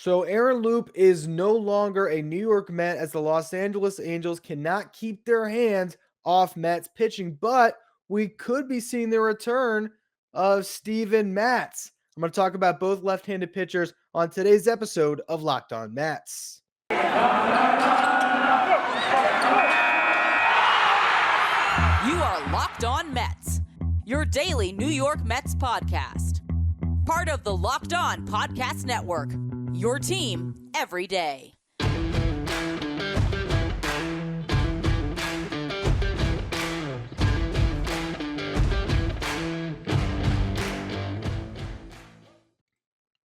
So Aaron Loup is no longer a New York Met as the Los Angeles Angels cannot keep their hands off Mets pitching, but we could be seeing the return of Steven Matz. I'm going to talk about both left-handed pitchers on today's episode of Locked On Mets. You are Locked On Mets, your daily New York Mets podcast. Part of the Locked On Podcast Network, your team every day.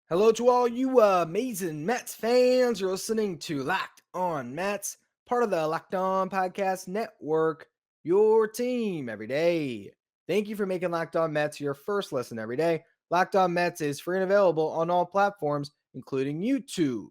Hello to all you amazing Mets fans. You're listening to Locked On Mets, part of the Locked On Podcast Network, your team every day. Thank you for making Locked On Mets your first listen every day. Locked On Mets is free and available on all platforms, including YouTube.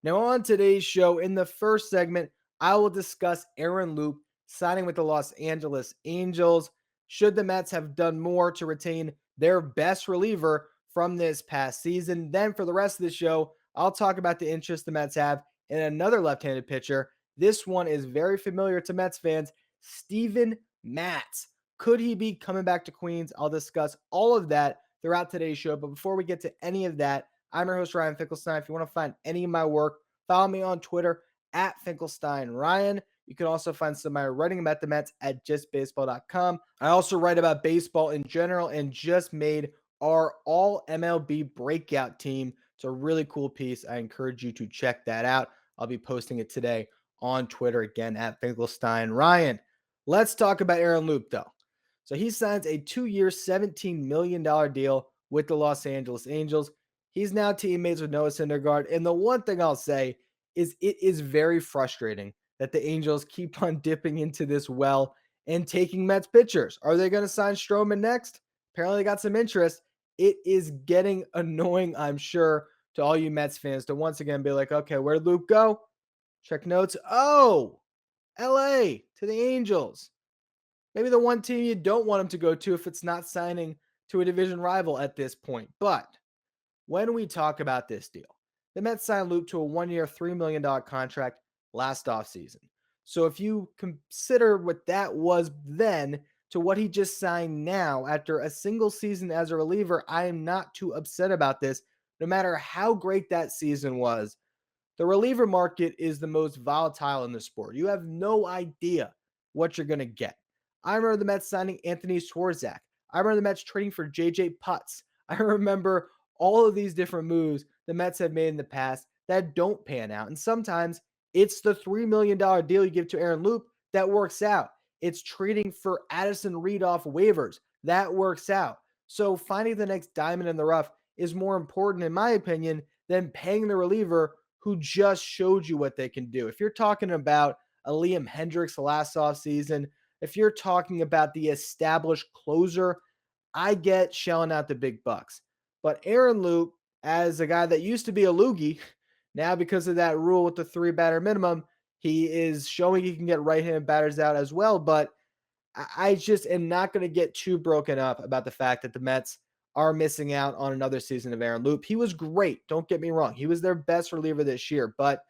Now, on today's show, in the first segment, I will discuss Aaron Loup signing with the Los Angeles Angels. Should the Mets have done more to retain their best reliever from this past season? Then for the rest of the show, I'll talk about the interest the Mets have in another left-handed pitcher. This one is very familiar to Mets fans, Steven Matz. Could he be coming back to Queens? I'll discuss all of that throughout today's show. But before we get to any of that, I'm your host, Ryan Finkelstein. If you want to find any of my work, follow me on Twitter at FinkelsteinRyan. You can also find some of my writing about the Mets at justbaseball.com. I also write about baseball in general and just made our all MLB breakout team. It's a really cool piece. I encourage you to check that out. I'll be posting it today on Twitter again at Finkelstein Ryan. Let's talk about Aaron Loup though. So he signs a 2-year, $17 million deal with the Los Angeles Angels. He's now teammates with Noah Syndergaard. And the one thing I'll say is it is very frustrating that the Angels keep on dipping into this well and taking Mets pitchers. Are they going to sign Stroman next? Apparently they got some interest. It is getting annoying, I'm sure, to all you Mets fans to once again be like, okay, where'd Loup go? Check notes. Oh, LA to the Angels. Maybe the one team you don't want him to go to if it's not signing to a division rival at this point. But when we talk about this deal, the Mets signed Loup to a 1-year, $3 million contract last offseason. So if you consider what that was then to what he just signed now after a single season as a reliever, I am not too upset about this. No matter how great that season was, the reliever market is the most volatile in the sport. You have no idea what you're going to get. I remember the Mets signing Anthony Swarzak. I remember the Mets trading for J.J. Putz. I remember all of these different moves the Mets have made in the past that don't pan out. And sometimes it's the $3 million deal you give to Aaron Loup that works out. It's trading for Addison Reed off waivers. That works out. So finding the next diamond in the rough is more important, in my opinion, than paying the reliever who just showed you what they can do. If you're talking about a Liam Hendricks last offseason, if you're talking about the established closer, I get shelling out the big bucks. But Aaron Loup, as a guy that used to be a loogie, now because of that rule with the 3-batter minimum, he is showing he can get right-handed batters out as well. But I just am not going to get too broken up about the fact that the Mets are missing out on another season of Aaron Loup. He was great. Don't get me wrong. He was their best reliever this year. But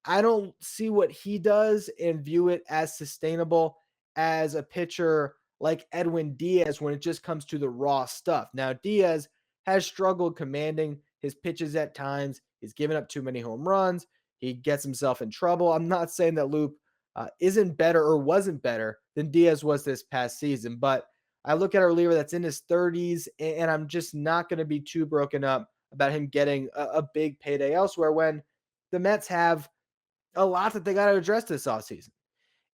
I don't see what he does and view it as sustainable as a pitcher like Edwin Diaz when it just comes to the raw stuff. Now, Diaz has struggled commanding his pitches at times. He's given up too many home runs. He gets himself in trouble. I'm not saying that Loup isn't better or wasn't better than Diaz was this past season, but I look at a reliever that's in his 30s, and I'm just not going to be too broken up about him getting a big payday elsewhere when the Mets have a lot that they got to address this offseason.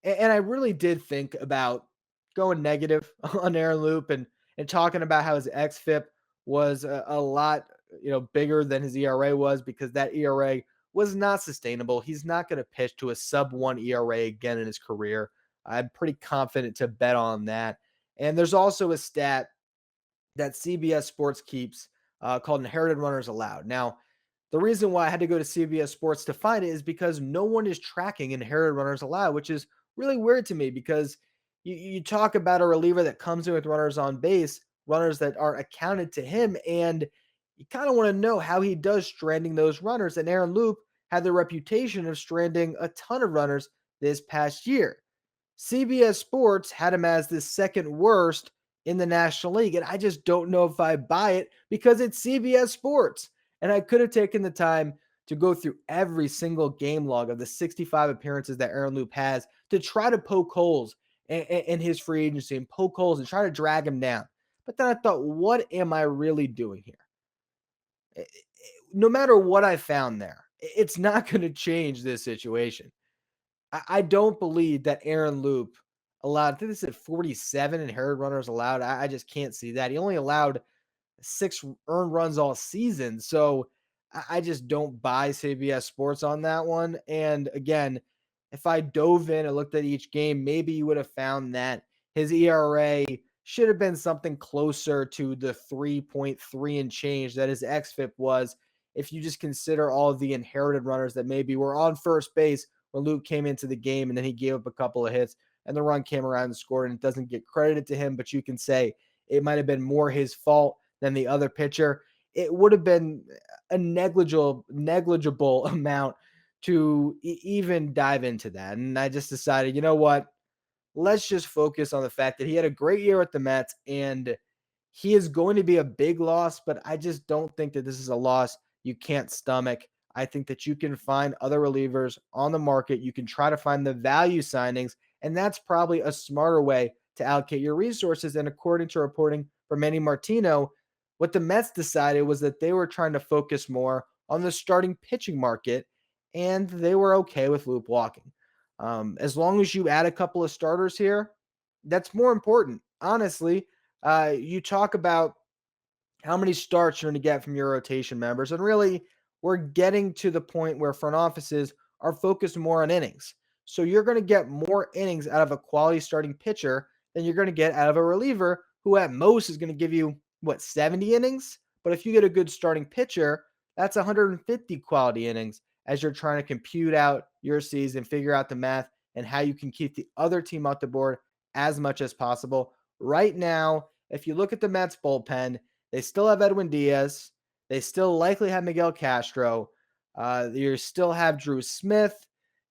And I really did think about going negative on Aaron Loup and talking about how his xFIP was a lot, bigger than his ERA was because that ERA was not sustainable. He's not going to pitch to a sub-1 ERA again in his career. I'm pretty confident to bet on that. And there's also a stat that CBS Sports keeps called inherited runners allowed. Now, the reason why I had to go to CBS Sports to find it is because no one is tracking inherited runners allowed, which is really weird to me because you talk about a reliever that comes in with runners on base, runners that are accounted to him, and you kind of want to know how he does stranding those runners. And Aaron Loup had the reputation of stranding a ton of runners this past year. CBS Sports had him as the second worst in the National League. And I just don't know if I buy it because it's CBS Sports. And I could have taken the time to go through every single game log of the 65 appearances that Aaron Loup has to try to poke holes in his free agency and poke holes and try to drag him down. But then I thought, what am I really doing here? No matter what I found there, it's not going to change this situation. I don't believe that Aaron Loup allowed, I think they said 47 inherited runners allowed. I just can't see that. He only allowed 6 earned runs all season. So I just don't buy CBS Sports on that one. And again, if I dove in and looked at each game, maybe you would have found that his ERA should have been something closer to the 3.3 and change that his xFIP was if you just consider all of the inherited runners that maybe were on first base when Luke came into the game and then he gave up a couple of hits and the run came around and scored, and it doesn't get credited to him, but you can say it might have been more his fault than the other pitcher. It would have been a negligible amount to even dive into that. And I just decided, you know what? Let's just focus on the fact that he had a great year at the Mets and he is going to be a big loss, but I just don't think that this is a loss you can't stomach. I think that you can find other relievers on the market. You can try to find the value signings, and that's probably a smarter way to allocate your resources. And according to reporting from Manny Martino, what the Mets decided was that they were trying to focus more on the starting pitching market, and they were okay with Loup walking. As long as you add a couple of starters here, that's more important. Honestly, you talk about how many starts you're going to get from your rotation members, and really, we're getting to the point where front offices are focused more on innings. So you're going to get more innings out of a quality starting pitcher than you're going to get out of a reliever who at most is going to give you, 70 innings? But if you get a good starting pitcher, that's 150 quality innings as you're trying to compute out your season, figure out the math, and how you can keep the other team off the board as much as possible. Right now, if you look at the Mets bullpen, they still have Edwin Diaz. They still likely have Miguel Castro. You still have Drew Smith.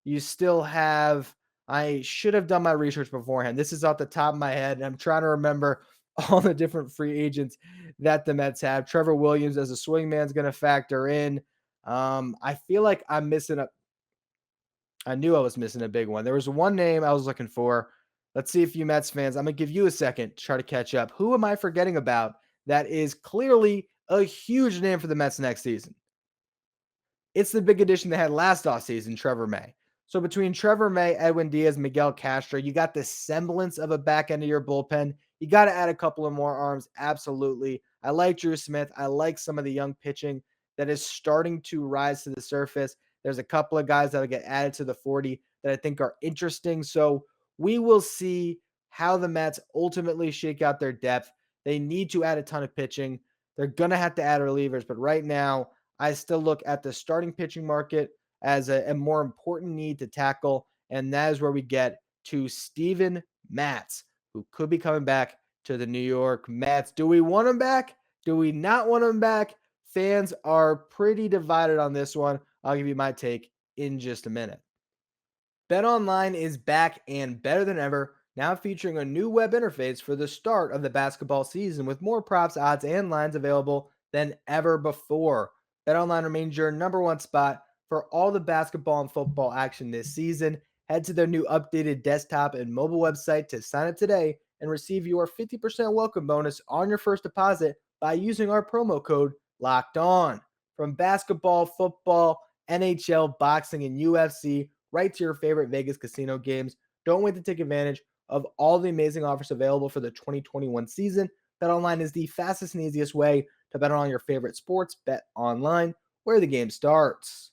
You still have, I should have done my research beforehand. This is off the top of my head. And I'm trying to remember all the different free agents that the Mets have. Trevor Williams as a swingman is going to factor in. I feel like I'm missing I knew I was missing a big one. There was one name I was looking for. Let's see if you Mets fans, I'm going to give you a second to try to catch up. Who am I forgetting about that is clearly a huge name for the Mets next season? It's the big addition they had last offseason, Trevor May. So between Trevor May, Edwin Diaz, Miguel Castro, you got the semblance of a back end of your bullpen. You got to add a couple of more arms. Absolutely. I like Drew Smith. I like some of the young pitching that is starting to rise to the surface. There's a couple of guys that'll get added to the 40 that I think are interesting. So we will see how the Mets ultimately shake out their depth. They need to add a ton of pitching. They're going to have to add relievers, but right now, I still look at the starting pitching market as a more important need to tackle, and that is where we get to Steven Matz, who could be coming back to the New York Mets. Do we want him back? Do we not want him back? Fans are pretty divided on this one. I'll give you my take in just a minute. BetOnline is back and better than ever, now featuring a new web interface for the start of the basketball season with more props, odds, and lines available than ever before. BetOnline remains your number one spot for all the basketball and football action this season. Head to their new updated desktop and mobile website to sign up today and receive your 50% welcome bonus on your first deposit by using our promo code LOCKEDON. From basketball, football, NHL, boxing, and UFC, right to your favorite Vegas casino games. Don't wait to take advantage of all the amazing offers available for the 2021 season. BetOnline is the fastest and easiest way to bet on your favorite sports. Bet online, where the game starts.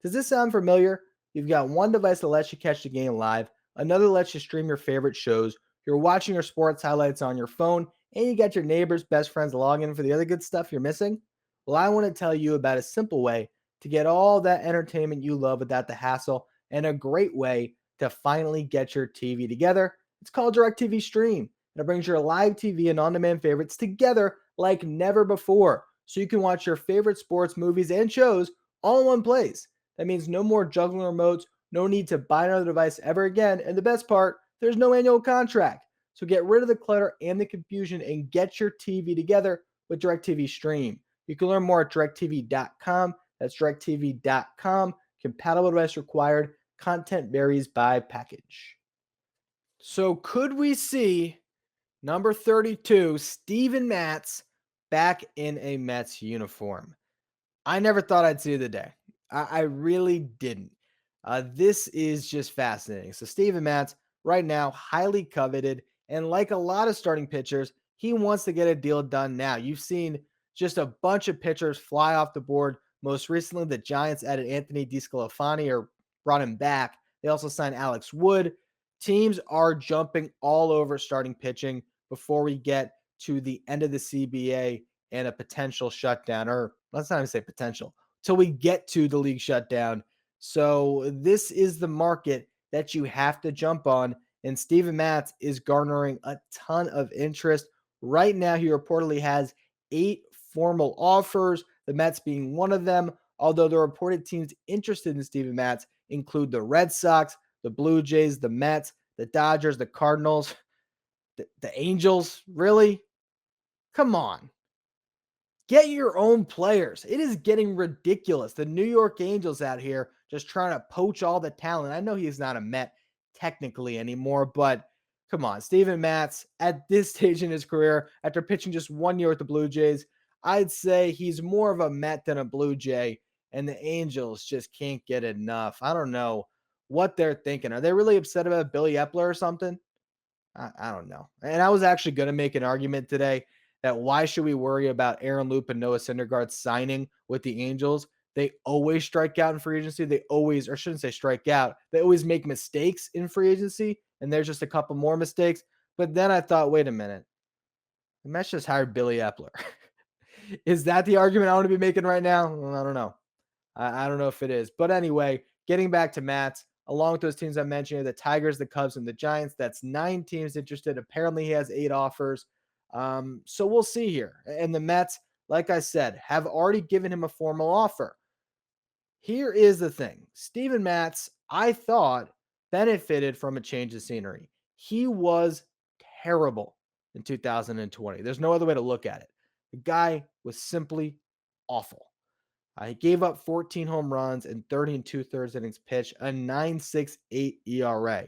Does this sound familiar? You've got one device that lets you catch the game live, another lets you stream your favorite shows, you're watching your sports highlights on your phone, and you got your neighbors, best friends log in for the other good stuff you're missing? Well, I want to tell you about a simple way to get all that entertainment you love without the hassle, and a great way to finally get your TV together. It's called DirecTV Stream. It brings your live TV and on-demand favorites together like never before. so you can watch your favorite sports, movies, and shows all in one place. That means no more juggling remotes, no need to buy another device ever again, and the best part, there's no annual contract. So get rid of the clutter and the confusion and get your TV together with DirecTV Stream. You can learn more at directv.com. That's directv.com. Compatible device required. Content varies by package. So could we see number 32, Steven Matz, back in a Mets uniform? I never thought I'd see the day. I really didn't. This is just fascinating. So Steven Matz, right now, highly coveted, and like a lot of starting pitchers, he wants to get a deal done now. You've seen just a bunch of pitchers fly off the board. Most recently, the Giants added Anthony DeSclafani or brought him back. They also signed Alex Wood. Teams are jumping all over starting pitching before we get to the end of the CBA and a potential shutdown, or let's not even say potential, till we get to the league shutdown. So this is the market that you have to jump on, and Steven Matz is garnering a ton of interest. Right now, he reportedly has 8 formal offers, the Mets being one of them, although the reported teams interested in Steven Matz include the Red Sox, the Blue Jays, the Mets, the Dodgers, the Cardinals, the Angels. Really? Come on. Get your own players. It is getting ridiculous. The New York Angels out here just trying to poach all the talent. I know he's not a Met technically anymore, but come on. Steven Matz, at this stage in his career, after pitching just 1 year with the Blue Jays, I'd say he's more of a Met than a Blue Jay, and the Angels just can't get enough. I don't know what they're thinking. Are they really upset about Billy Epler or something? I don't know. And I was actually going to make an argument today that why should we worry about Aaron Loup and Noah Syndergaard signing with the Angels? They always strike out in free agency. They always, or shouldn't say strike out, they always make mistakes in free agency, and there's just a couple more mistakes. But then I thought, wait a minute, the Mets just hired Billy Epler. Is that the argument I want to be making right now? Well, I don't know. I don't know if it is. But anyway, getting back to Matz, along with those teams I mentioned, the Tigers, the Cubs, and the Giants, that's 9 teams interested. Apparently, he has 8 offers. So we'll see here. And the Mets, like I said, have already given him a formal offer. Here is the thing. Steven Matz, I thought, benefited from a change of scenery. He was terrible in 2020. There's no other way to look at it. The guy was simply awful. He gave up 14 home runs and 30 and 2/3 innings pitched, a 9.68 ERA.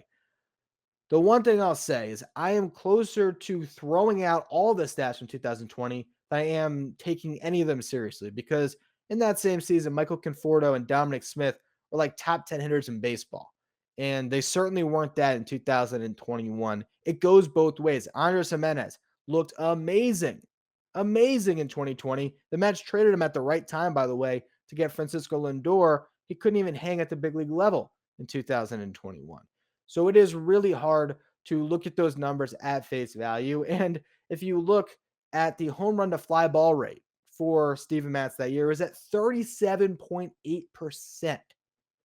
The one thing I'll say is I am closer to throwing out all the stats from 2020 than I am taking any of them seriously, because in that same season, Michael Conforto and Dominic Smith were like top 10 hitters in baseball. And they certainly weren't that in 2021. It goes both ways. Andres Jimenez looked amazing, amazing in 2020. The Mets traded him at the right time, by the way, to get Francisco Lindor. He couldn't even hang at the big league level in 2021. So it is really hard to look at those numbers at face value. And if you look at the home run to fly ball rate for Steven Matz that year, it was at 37.8%.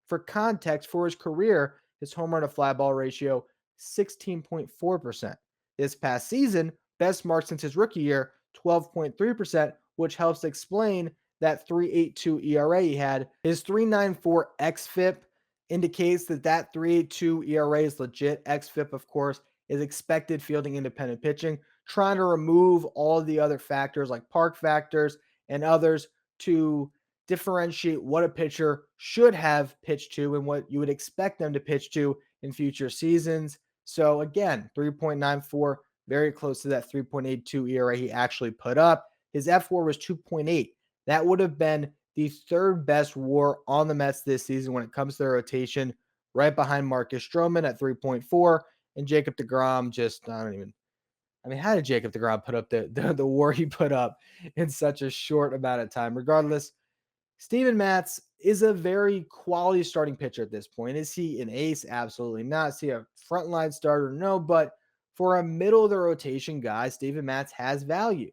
For context, for his career, his home run to fly ball ratio, 16.4%. This past season, best mark since his rookie year, 12.3%, which helps explain that 3.82 ERA he had. His 3.94 xFIP indicates that 3.82 ERA is legit. xFIP, of course, is expected fielding independent pitching, trying to remove all the other factors like park factors and others to differentiate what a pitcher should have pitched to and what you would expect them to pitch to in future seasons. So again, 3.94, very close to that 3.82 ERA he actually put up. His F4 was 2.8. That would have been the 3rd best WAR on the Mets this season when it comes to their rotation, right behind Marcus Stroman at 3.4, and Jacob deGrom how did Jacob deGrom put up the WAR he put up in such a short amount of time? Regardless, Steven Matz is a very quality starting pitcher at this point. Is he an ace? Absolutely not. Is he a frontline starter? No, but for a middle of the rotation guy, Steven Matz has value.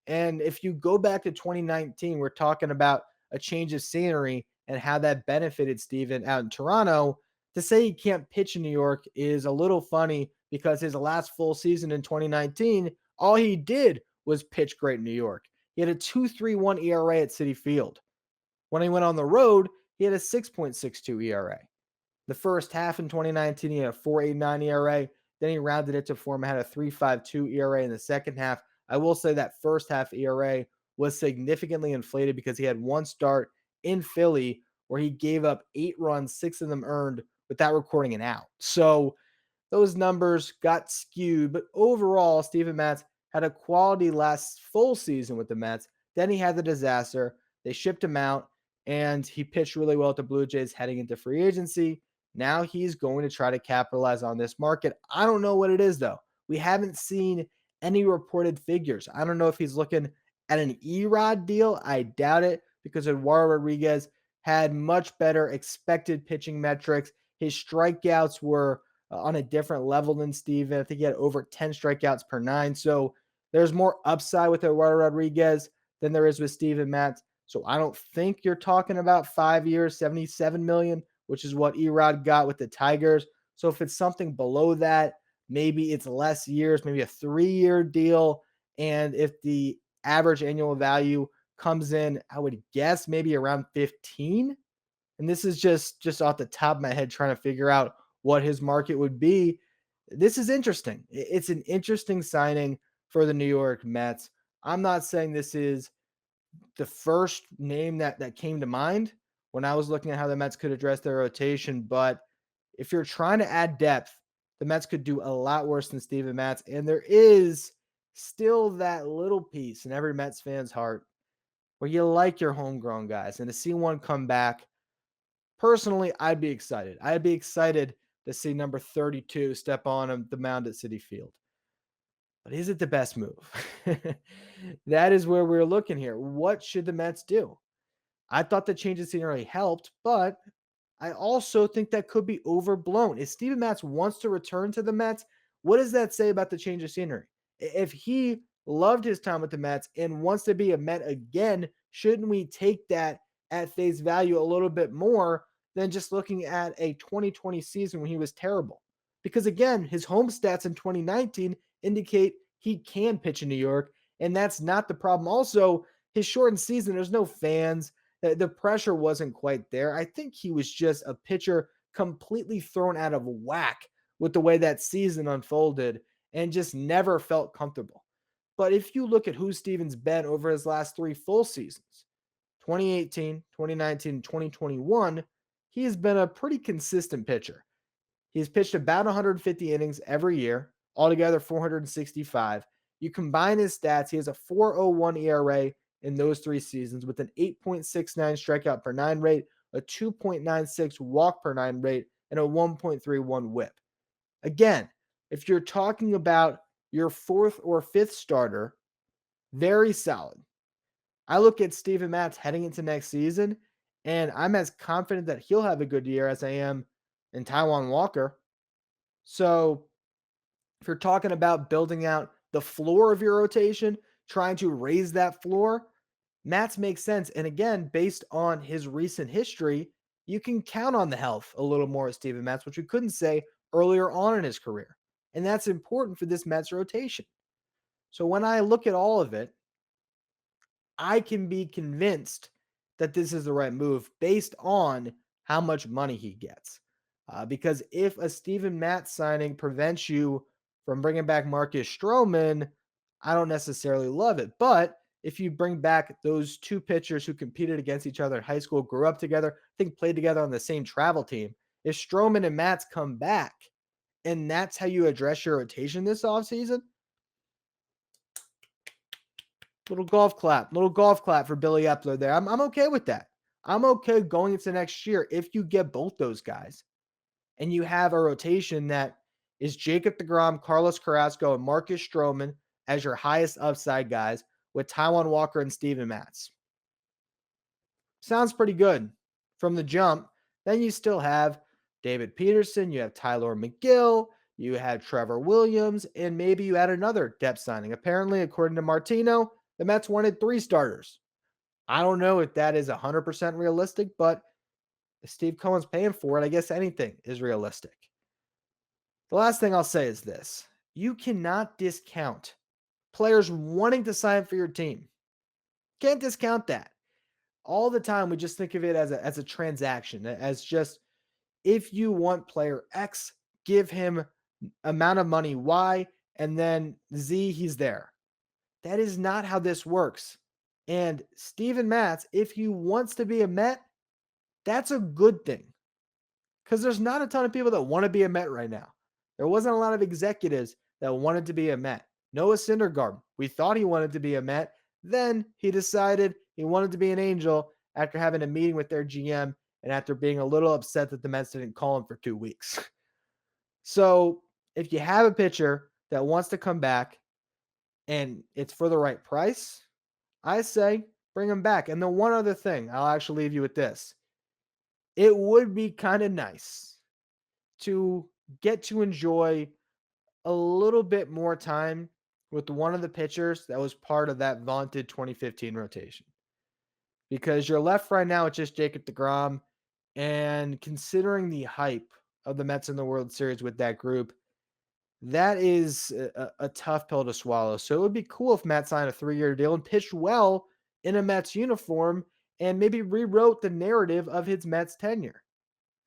And if you go back to 2019, we're talking about a change of scenery and how that benefited Steven out in Toronto. To say he can't pitch in New York is a little funny because his last full season in 2019, all he did was pitch great in New York. He had a 2.31 ERA at Citi Field. When he went on the road, he had a 6.62 ERA. The first half in 2019, he had a 4.89 ERA. Then he rounded it to form, had a 3.52 ERA in the second half. I will say that first half ERA was significantly inflated because he had one start in Philly where he gave up 8 runs, 6 of them earned without recording an out. So those numbers got skewed, but overall, Steven Matz had a quality last full season with the Mets. Then he had the disaster. They shipped him out, and he pitched really well at the Blue Jays heading into free agency. Now he's going to try to capitalize on this market. I don't know what it is, though. We haven't seen any reported figures. I don't know if he's looking at an Erod deal. I doubt it because Eduardo Rodriguez had much better expected pitching metrics. His strikeouts were on a different level than Steven. I think he had over 10 strikeouts per 9. So there's more upside with Eduardo Rodriguez than there is with Steven Matz. So I don't think you're talking about 5 years, 77 million, which is what Erod got with the Tigers. So if it's something below that, maybe it's less years, maybe a 3-year deal. And if the average annual value comes in, I would guess maybe around 15. And this is just off the top of my head trying to figure out what his market would be. This is interesting. It's an interesting signing for the New York Mets. I'm not saying this is the first name that came to mind when I was looking at how the Mets could address their rotation, but if you're trying to add depth, the Mets could do a lot worse than Steven Matz. And there is still that little piece in every Mets fan's heart where you like your homegrown guys. And to see one come back, personally, I'd be excited. I'd be excited to see number 32 step on the mound at Citi Field. But is it the best move? That is where we're looking here. What should the Mets do? I thought the change of scenery helped, but I also think that could be overblown. If Steven Matz wants to return to the Mets, what does that say about the change of scenery? If he loved his time with the Mets and wants to be a Met again, shouldn't we take that at face value a little bit more than just looking at a 2020 season when he was terrible? Because again, his home stats in 2019 indicate he can pitch in New York, and that's not the problem. Also, his shortened season, there's no fans. The pressure wasn't quite there. I think he was just a pitcher completely thrown out of whack with the way that season unfolded and just never felt comfortable. But if you look at who Steven's been over his last 3 full seasons, 2018, 2019, 2021, he has been a pretty consistent pitcher. He's pitched about 150 innings every year, altogether 465. You combine his stats, he has a 4.01 ERA in those 3 seasons with an 8.69 strikeout per 9 rate, a 2.96 walk per 9 rate, and a 1.31 whip. Again, if you're talking about your 4th or 5th starter, very solid. I look at Steven Matz heading into next season, and I'm as confident that he'll have a good year as I am in Taijuan Walker. So if you're talking about building out the floor of your rotation, trying to raise that floor, Matz makes sense. And again, based on his recent history, you can count on the health a little more of Steven Matz, which we couldn't say earlier on in his career. And that's important for this Mets rotation. So when I look at all of it, I can be convinced that this is the right move based on how much money he gets. Because if a Steven Matz signing prevents you from bringing back Marcus Stroman, I don't necessarily love it. But if you bring back those 2 pitchers who competed against each other in high school, grew up together, I think played together on the same travel team, if Stroman and Matz come back and that's how you address your rotation this offseason, little golf clap for Billy Epler there. I'm okay with that. I'm okay going into next year if you get both those guys and you have a rotation that is Jacob deGrom, Carlos Carrasco, and Marcus Stroman as your highest upside guys with Taijuan Walker and Steven Matz. Sounds pretty good from the jump. Then you still have David Peterson, you have Tyler McGill, you have Trevor Williams, and maybe you add another depth signing. Apparently, according to Martino, the Mets wanted 3 starters. I don't know if that is 100% realistic, but if Steve Cohen's paying for it, I guess anything is realistic. The last thing I'll say is this. You cannot discount players wanting to sign for your team. Can't discount that. All the time, we just think of it as a transaction, as just if you want player X, give him amount of money Y, and then Z, he's there. That is not how this works. And Steven Matz, if he wants to be a Met, that's a good thing. Because there's not a ton of people that want to be a Met right now. There wasn't a lot of executives that wanted to be a Met. Noah Syndergaard, we thought he wanted to be a Met. Then he decided he wanted to be an Angel after having a meeting with their GM and after being a little upset that the Mets didn't call him for 2 weeks. So if you have a pitcher that wants to come back and it's for the right price, I say bring him back. And the one other thing, I'll actually leave you with this. It would be kind of nice to get to enjoy a little bit more time with one of the pitchers that was part of that vaunted 2015 rotation. Because you're left right now with just Jacob deGrom, and considering the hype of the Mets in the World Series with that group, that is a tough pill to swallow. So it would be cool if Matt signed a 3-year deal and pitched well in a Mets uniform and maybe rewrote the narrative of his Mets tenure.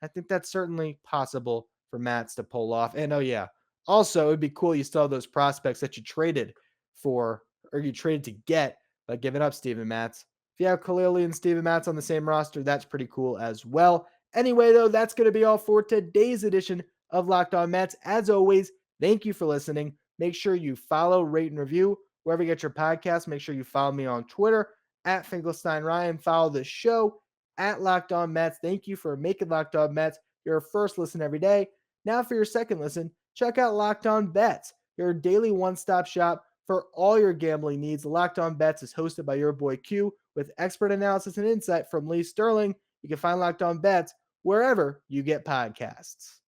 I think that's certainly possible for Matz to pull off. And oh yeah, also it'd be cool you still have those prospects that you traded for or you traded to get by giving up Steven Matz. If you have Khalil and Steven Matz on the same roster, that's pretty cool as well. Anyway, though, that's going to be all for today's edition of Locked On Mets. As always, thank you for listening. Make sure you follow, rate, and review wherever you get your podcast. Make sure you follow me on Twitter at Finkelstein Ryan. Follow the show at Locked On Mets. Thank you for making Locked On Mets your first listen every day. Now for your second listen, check out Locked On Bets, your daily one-stop shop for all your gambling needs. Locked On Bets is hosted by your boy Q with expert analysis and insight from Lee Sterling. You can find Locked On Bets wherever you get podcasts.